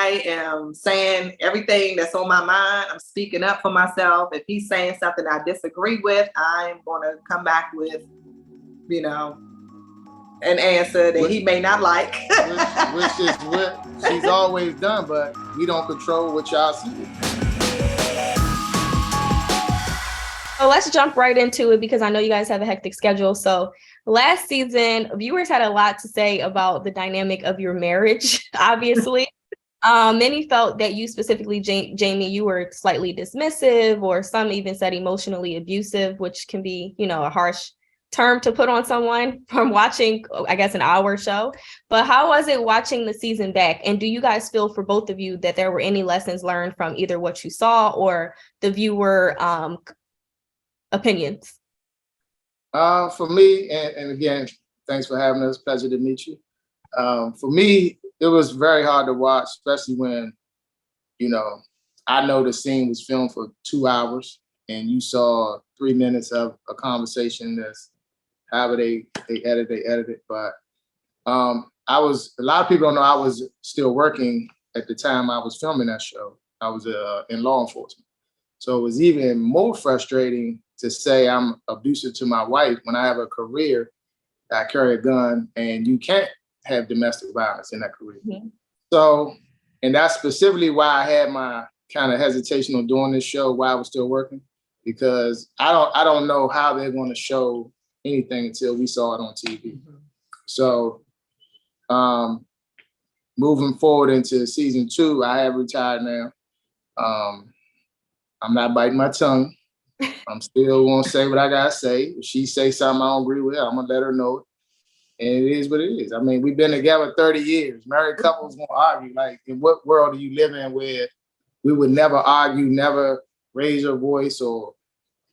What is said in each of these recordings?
I am saying everything that's on my mind. I'm speaking up for myself. If he's saying something I disagree with, I'm going to come back with, you know, an answer that he may not like. which is what she's always done, but we don't control what y'all see. So let's jump right into it because I know you guys have a hectic schedule. So last season, viewers had a lot to say about the dynamic of your marriage, obviously. Many felt that you specifically, Jamie, you were slightly dismissive, or some even said emotionally abusive, which can be, you know, a harsh term to put on someone from watching, I guess, an hour show. But how was it watching the season back? And do you guys feel, for both of you, that there were any lessons learned from either what you saw or the viewer opinions? For me, and again, thanks for having us. Pleasure to meet you. For me, it was very hard to watch, especially when, you know, I know the scene was filmed for 2 hours and you saw 3 minutes of a conversation that's however they edit it. But a lot of people don't know I was still working at the time I was filming that show. I was in law enforcement. So it was even more frustrating to say I'm abusive to my wife when I have a career, I carry a gun, and you can't have domestic violence in that career. Mm-hmm. So, and that's specifically why I had my kind of hesitation on doing this show while I was still working, because I don't know how they're going to show anything until we saw it on TV. Mm-hmm. So, moving forward into season 2, I have retired now. I'm not biting my tongue. I'm still gonna say what I gotta say. If she say something I don't agree with, I'm gonna let her know it. And it is what it is. I mean, we've been together 30 years. Married couples gonna argue. Like, in what world do you live in where we would never argue, never raise our voice, or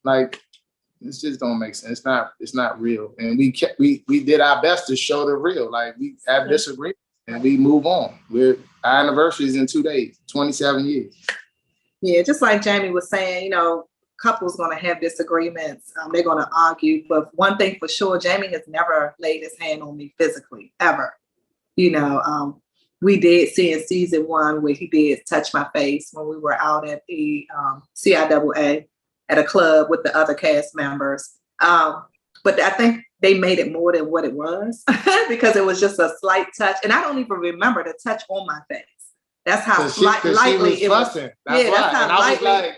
like, this just don't make sense. It's not real. And we did our best to show the real. Like, we have disagreements and we move on. Our anniversary is in 2 days, 27 years. Yeah, just like Jamie was saying, you know, couples going to have disagreements. They're going to argue. But one thing for sure, Jamie has never laid his hand on me physically, ever. You know, we did see in season 1 where he did touch my face when we were out at the CIAA at a club with the other cast members. But I think they made it more than what it was because it was just a slight touch. And I don't even remember the touch on my face. That's how lightly it was. That's why. And I was like,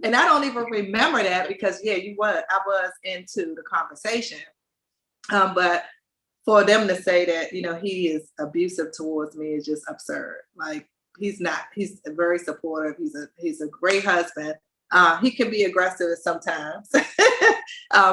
and I don't even remember that because I was into the conversation. But for them to say that, you know, he is abusive towards me is just absurd. Like, he's not. He's very supportive. He's a great husband. He can be aggressive sometimes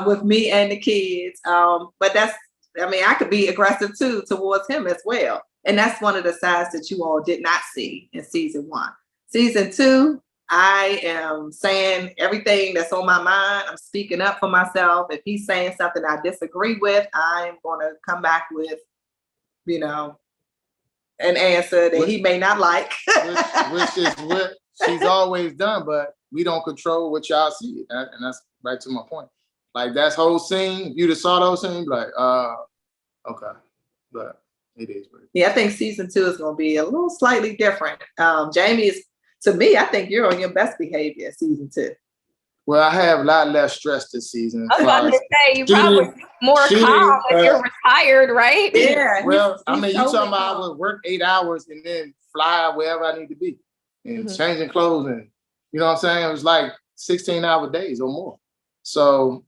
with me and the kids. But I could be aggressive too towards him as well. And that's one of the sides that you all did not see in season 1. Season 2, I am saying everything that's on my mind. I'm speaking up for myself. If he's saying something I disagree with, I'm going to come back with, you know, an answer that he may not like. which is what she's always done, but we don't control what y'all see. And that's right to my point. Like, that whole scene, you just saw those scenes, like, okay. But it is what it is. Yeah, I think season 2 is going to be a little slightly different. Jamie is, to me, I think you're on your best behavior season 2. Well, I have a lot less stress this season. I was about to say, you probably more calm if you're retired, right? Yeah. Well, I mean, you talking about I would work 8 hours and then fly wherever I need to be and changing clothes, and you know what I'm saying? It was like 16-hour days or more. So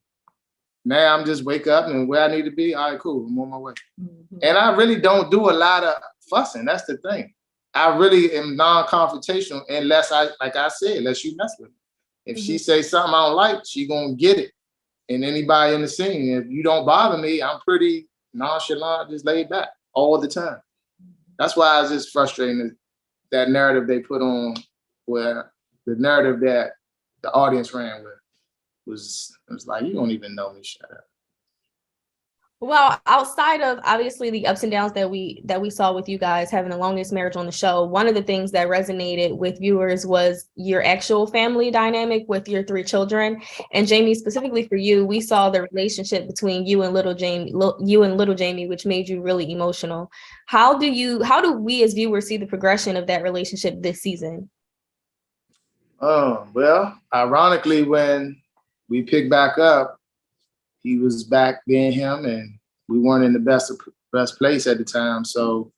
now I'm just wake up and where I need to be. All right, cool. I'm on my way. Mm-hmm. And I really don't do a lot of fussing. That's the thing. I really am non-confrontational unless unless you mess with me. If she says something I don't like, she gonna get it. And anybody in the scene, if you don't bother me, I'm pretty nonchalant, just laid back all the time. That's why it's just frustrating that narrative they put on, where the narrative that the audience ran with was like, you don't even know me, shut up. Well, outside of obviously the ups and downs that we saw with you guys having the longest marriage on the show, one of the things that resonated with viewers was your actual family dynamic with your 3 children. And Jamie, specifically for you, we saw the relationship between you and little Jamie, which made you really emotional. How do we as viewers see the progression of that relationship this season? Well, ironically, when we picked back up, he was back being him, and we weren't in the best place at the time. So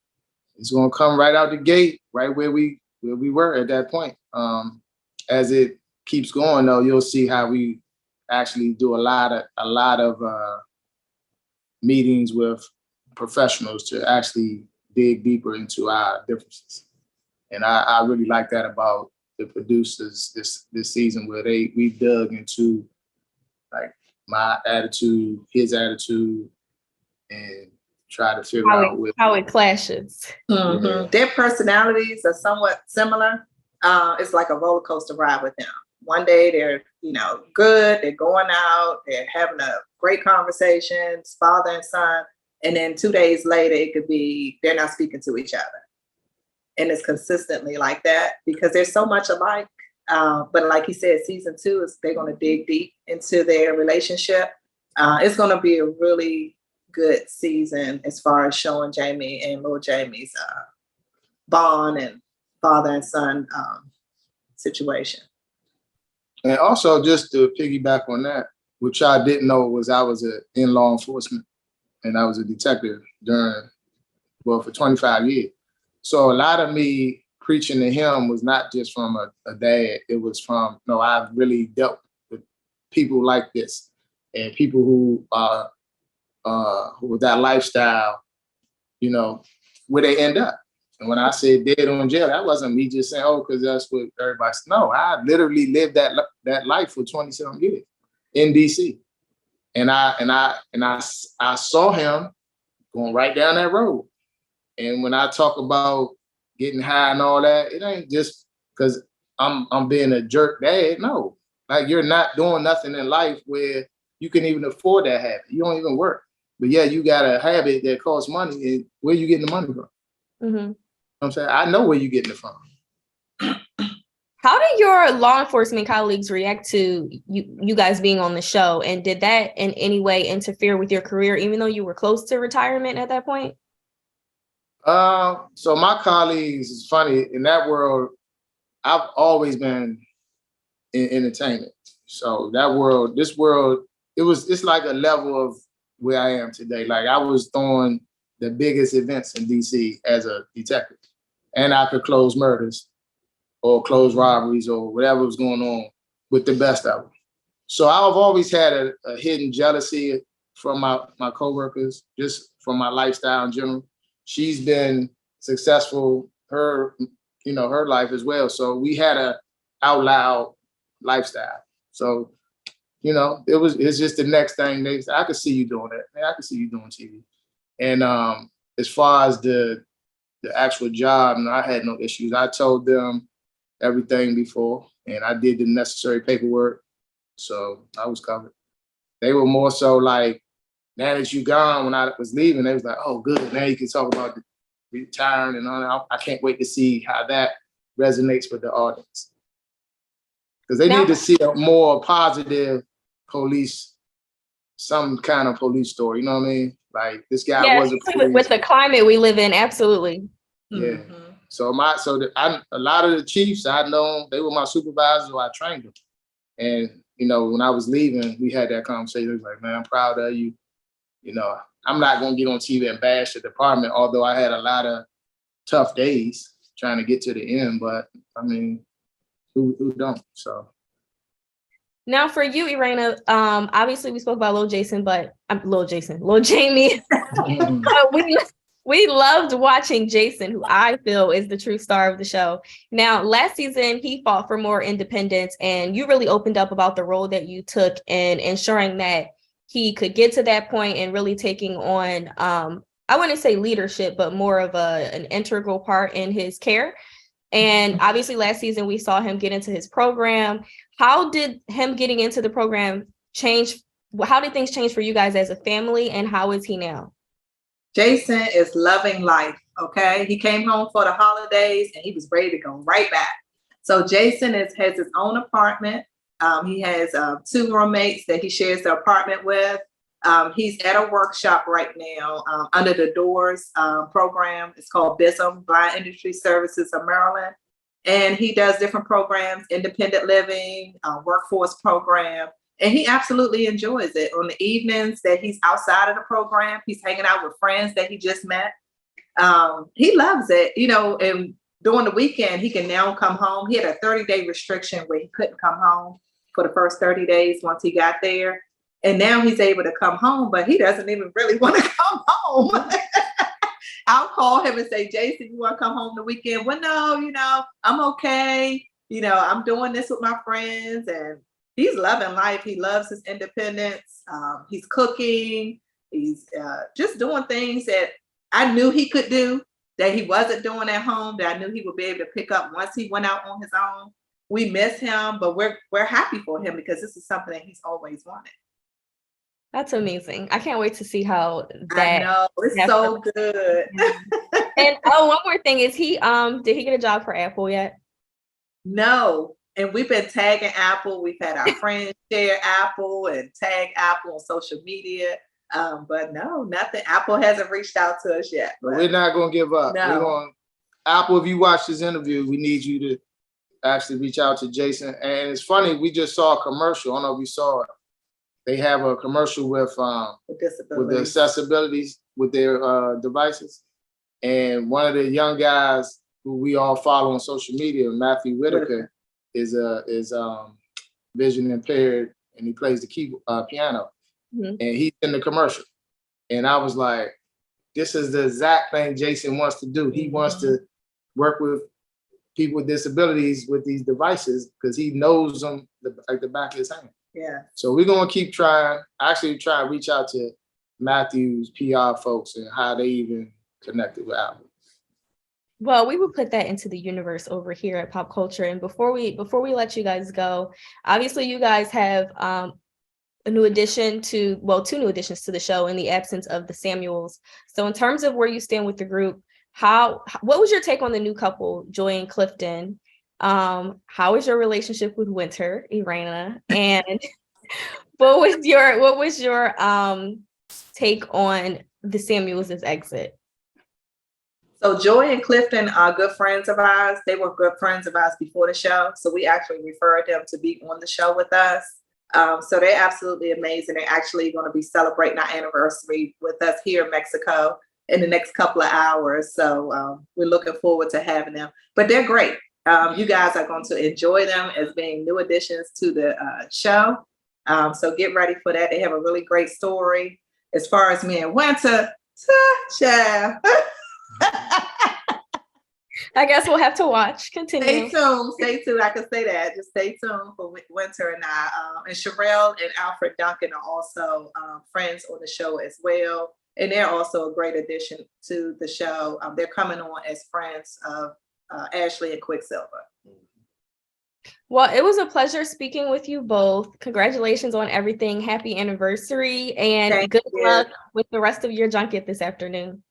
it's gonna come right out the gate, right where we were at that point. As it keeps going, though, you'll see how we actually do a lot of meetings with professionals to actually dig deeper into our differences. And I really like that about the producers this season, where we dug into like my attitude, his attitude, and try to figure out how it clashes. Mm-hmm. Yeah. Their personalities are somewhat similar. It's like a roller coaster ride with them. One day they're, good, they're going out, they're having a great conversation, father and son, and then 2 days later it could be they're not speaking to each other. And it's consistently like that because they're so much alike. But like he said, season 2 is they're going to dig deep into their relationship. It's going to be a really good season as far as showing Jamie and little Jamie's bond and father and son situation. And also, just to piggyback on that, which I didn't know was I was in law enforcement and I was a detective for 25 years. So a lot of me preaching to him was not just from a dad. It was from, I've really dealt with people like this and people who with that lifestyle, where they end up. And when I said dead or in jail, that wasn't me just saying, because that's what everybody said. No, I literally lived that life for 20-something years in DC. And I saw him going right down that road. And when I talk about getting high and all that, it ain't just because I'm being a jerk dad. No, like you're not doing nothing in life where you can even afford that habit. You don't even work. But yeah, you got a habit that costs money. And where you getting the money from? Mm-hmm. You know what I'm saying? I know where you getting it from. How did your law enforcement colleagues react to you guys being on the show? And did that in any way interfere with your career, even though you were close to retirement at that point? So my colleagues, it's funny, in that world, I've always been in entertainment. So this world, it's like a level of where I am today. Like I was throwing the biggest events in DC as a detective, and I could close murders or close robberies or whatever was going on with the best of them. So I've always had a hidden jealousy from my coworkers, just from my lifestyle in general. She's been successful, her life as well. So we had a out loud lifestyle. So, it's just the next thing. I could see you doing that. Man, I could see you doing TV. And as far as the actual job, I had no issues. I told them everything before, and I did the necessary paperwork. So I was covered. They were more so like, now that you gone, when I was leaving, they was like, oh, good. Now you can talk about the retiring and all that. I can't wait to see how that resonates with the audience. Because they need to see a more positive police, some kind of police story. You know what I mean? Like this guy wasn't with the climate we live in, absolutely. Yeah. Mm-hmm. So a lot of the chiefs I know, they were my supervisors, so I trained them. And when I was leaving, we had that conversation. It was like, man, I'm proud of you. I'm not gonna get on TV and bash the department, although I had a lot of tough days trying to get to the end. But I mean, who don't? So now for you, Erana, obviously we spoke about Lil Jamie. We loved watching Jayson, who I feel is the true star of the show. Now, last season, he fought for more independence, and you really opened up about the role that you took in ensuring that he could get to that point and really taking on, I wouldn't say leadership, but more of an integral part in his care. And obviously last season, we saw him get into his program. How did him getting into the program change how did things change for you guys as a family, and how is he now? Jayson is loving life. Okay. He came home for the holidays and he was ready to go right back. So Jayson has his own apartment. He has 2 roommates that he shares the apartment with. He's at a workshop right now under the Doors program. It's called BISM, Blind Industry Services of Maryland. And he does different programs, independent living, workforce program. And he absolutely enjoys it. On the evenings that he's outside of the program, he's hanging out with friends that he just met. He loves it, and during the weekend, he can now come home. He had a 30-day restriction where he couldn't come home for the first 30 days once he got there. And now he's able to come home, but he doesn't even really want to come home. I'll call him and say, Jayson, you want to come home the weekend? Well, no, I'm okay. I'm doing this with my friends, and he's loving life. He loves his independence. He's cooking. He's just doing things that I knew he could do that he wasn't doing at home, that I knew he would be able to pick up once he went out on his own. We miss him, but we're happy for him because this is something that he's always wanted. That's amazing. I can't wait to see how that. I know, it's so good. And one more thing is did he get a job for Apple yet? No. And we've been tagging Apple. We've had our friends share Apple and tag Apple on social media. But no, nothing. Apple hasn't reached out to us yet. We're not going to give up. No. Apple, if you watch this interview, we need you to actually reach out to Jayson. And it's funny, we just saw a commercial. I don't know if you saw it. They have a commercial with the accessibilities with their devices. And one of the young guys who we all follow on social media, Matthew Whitaker, is vision impaired, and he plays the piano. Mm-hmm. And he's in the commercial. And I was like, this is the exact thing Jayson wants to do. He wants to work with people with disabilities with these devices because he knows them like the back of his hand. Yeah. So we're going to keep trying. Actually, try and reach out to Matthew's PR folks and how they even connected with Apple. Well, we will put that into the universe over here at PopCulture. And before we let you guys go, obviously you guys have two new additions to the show in the absence of the Samuels. So in terms of where you stand with the group, what was your take on the new couple, Joy and Clifton? How is your relationship with Winter, Erana? And what was your take on the Samuels' exit? So Joy and Clifton are good friends of ours. They were good friends of ours before the show. So we actually referred them to be on the show with us. So they're absolutely amazing. They're actually going to be celebrating our anniversary with us here in Mexico in the next couple of hours. So we're looking forward to having them. But they're great. You guys are going to enjoy them as being new additions to the show. So get ready for that. They have a really great story. As far as me and Winter, child. I guess we'll have to watch. Continue. Stay tuned. I can say that. Just stay tuned for Winter and I. And Sherelle and Alfred Duncan are also friends on the show as well. And they're also a great addition to the show. They're coming on as friends of Ashley and Quicksilva. Well, it was a pleasure speaking with you both. Congratulations on everything. Happy anniversary, and good luck with the rest of your junket this afternoon.